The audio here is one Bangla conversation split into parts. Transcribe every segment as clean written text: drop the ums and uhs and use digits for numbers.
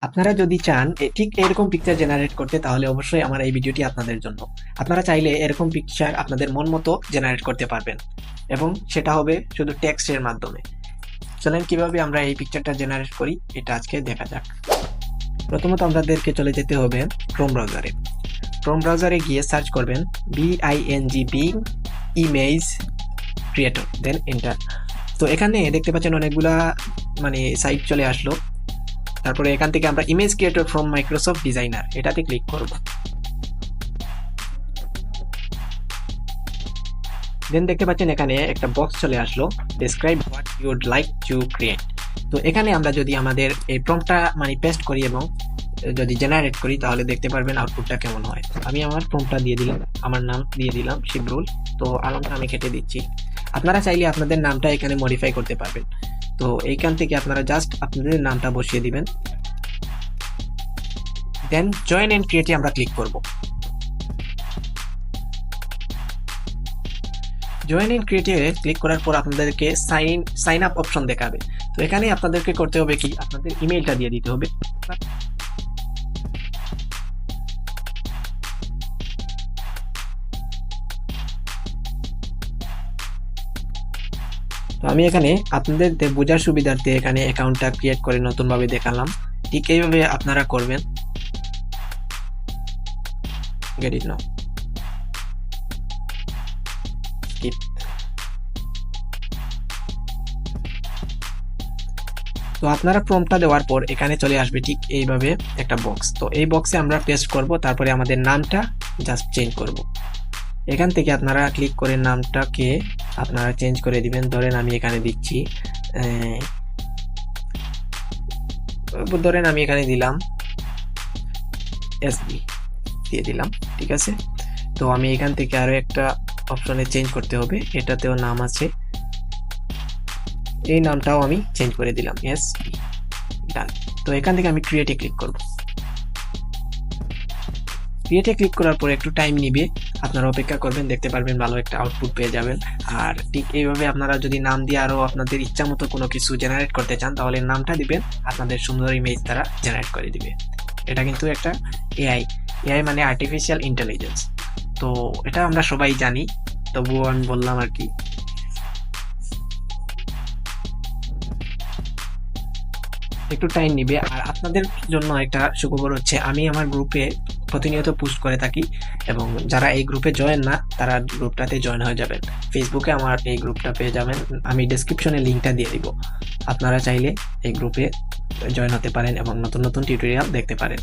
আপনারা যদি চান ঠিক এরকম পিকচার জেনারেট করতে, তাহলে অবশ্যই আমার এই ভিডিওটি আপনাদের জন্য। আপনারা চাইলে এরকম পিকচার আপনাদের মন মতো জেনারেট করতে পারবেন, এবং সেটা হবে শুধু টেক্সটের মাধ্যমে। চলেন কিভাবে আমরা এই পিকচারটা জেনারেট করি এটা আজকে দেখা যাক। প্রথমত আমাদেরকে চলে যেতে হবে ক্রোম ব্রাউজারে। ক্রোম ব্রাউজারে গিয়ে সার্চ করবেন bing image creator, then enter. তো এখানে দেখতে পাচ্ছেন অনেকগুলা সাইট চলে আসলো। তারপরে এখান থেকে আমরা image creator from Microsoft Designer এটাতে ক্লিক করব। দেন দেখতে পাচ্ছেন এখানে একটা বক্স চলে আসলো, describe what you would like to create. তো এখানে আমরা যদি আমাদের এই প্রম্পটটা পেস্ট করি এবং যদি জেনারেট করি, তাহলে দেখতে পারবেন আউটপুটটা কেমন হয়। আমি আমার প্রম্পটটা দিয়ে দিলাম, আমার নাম দিয়ে দিলাম শিবরুল। তো আলমটা আমি কেটে দিচ্ছি। আপনারা চাইলে আপনাদের নামটা এখানে মডিফাই করতে পারবেন। তো এইখান থেকে আপনারা জাস্ট আপনাদের নামটা বসিয়ে দিবেন, দেন জয়েন এন্ড ক্রিয়েটে আমরা ক্লিক করব। জয়েন এন্ড ক্রিয়েটে ক্লিক করার পর আপনাদেরকে সাইন আপ অপশন দেখাবে। তো এখানে আপনাদেরকে করতে হবে কি, আপনাদের ইমেইলটা দিয়ে দিতে হবে। তো আমি এখানে আপনাদের বোঝার সুবিধার্থে এখানে অ্যাকাউন্টটা ক্রিয়েট করে নতুন ভাবে দেখালাম। ঠিক এইভাবে আপনারা করবেন। Get it now. স্কিপ। তো আপনারা প্রম্পটটা দেওয়ার পর এখানে চলে আসবে ঠিক এইভাবে একটা বক্স। তো এই বক্সে আমরা পেস্ট করব, তারপরে আমাদের নামটা জাস্ট চেঞ্জ করব। এখান থেকে আপনারা ক্লিক করে নামটাকে আপনারা চেঞ্জ করে দিবেন। ধরেন আমি এখানে দিচ্ছি, ধরেন আমি এখানে দিলাম এসবি দিয়ে দিলাম, ঠিক আছে। তো আমি এখান থেকে আরো একটা অপশনে চেঞ্জ করতে হবে, এটাতেও নাম আছে, এই নামটাও আমি চেঞ্জ করে দিলাম এসবি, ডান। তো এখান থেকে আমি ক্রিয়েটে ক্লিক করব। ক্রিয়েটে ক্লিক করার পর একটু টাইম নিবে, আপনারা অপেক্ষা করবেন, দেখতে পারবেন ভালো একটা আউটপুট পেয়ে যাবেন। আর ঠিক এইভাবে আপনারা যদি নাম দিয়ে আরো আপনাদের ইচ্ছা মতো কোনো কিছু জেনারেট করতে চান, তাহলে নামটা দিবেন, আপনাদের সুন্দর ইমেজ তারা জেনারেট করে দিবে। এটা কিন্তু একটা এআই মানে আর্টিফিশিয়াল ইন্টেলিজেন্স। তো এটা আমরা সবাই জানি, তবুও আমি বললাম আর কি। একটু টাইম নিবে। আর আপনাদের জন্য একটা সুখবর হচ্ছে, আমি আমার গ্রুপে প্রতিনিয়ত পোস্ট করে থাকি, এবং যারা এই গ্রুপে জয়েন না, তারা গ্রুপটাতে জয়েন হয়ে যাবেন। ফেসবুকে আমার এই গ্রুপটা পেয়ে যাবেন, আমি ডেসক্রিপশনে লিঙ্কটা দিয়ে দিব। আপনারা চাইলে এই গ্রুপে জয়েন হতে পারেন এবং নতুন নতুন টিউটোরিয়াল দেখতে পারেন।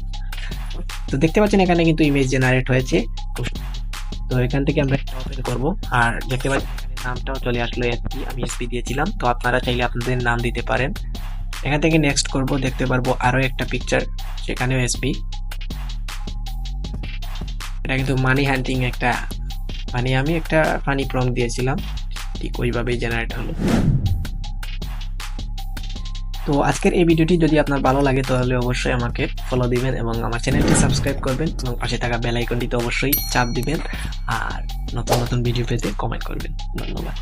তো দেখতে পাচ্ছেন এখানে কিন্তু ইমেজ জেনারেট হয়েছে। তো এখান থেকে আমরা ওপেন করব, আর দেখতে পাচ্ছেন এখানে নামটাও চলে আসলো এসপি, আমি এসপি দিয়েছিলাম। তো আপনারা চাইলে আপনাদের নাম দিতে পারেন। এখান থেকে নেক্সট করব, দেখতে পারবো আরো একটা পিকচার, সেখানেও এসপি। এটা কিন্তু মানি হান্টিং একটা, আমি একটা ফানি প্রম্পট দিয়েছিলাম, ঠিক ওইভাবেই জেনারেট হলো। তো আজকের এই ভিডিওটি যদি আপনার ভালো লাগে, তাহলে অবশ্যই আমাকে ফলো দিবেন এবং আমার চ্যানেলটি সাবস্ক্রাইব করবেন, এবং পাশে থাকা বেল আইকনটিতে অবশ্যই চাপ দিবেন। আর নতুন নতুন ভিডিও পেতে কমেন্ট করবেন। ধন্যবাদ।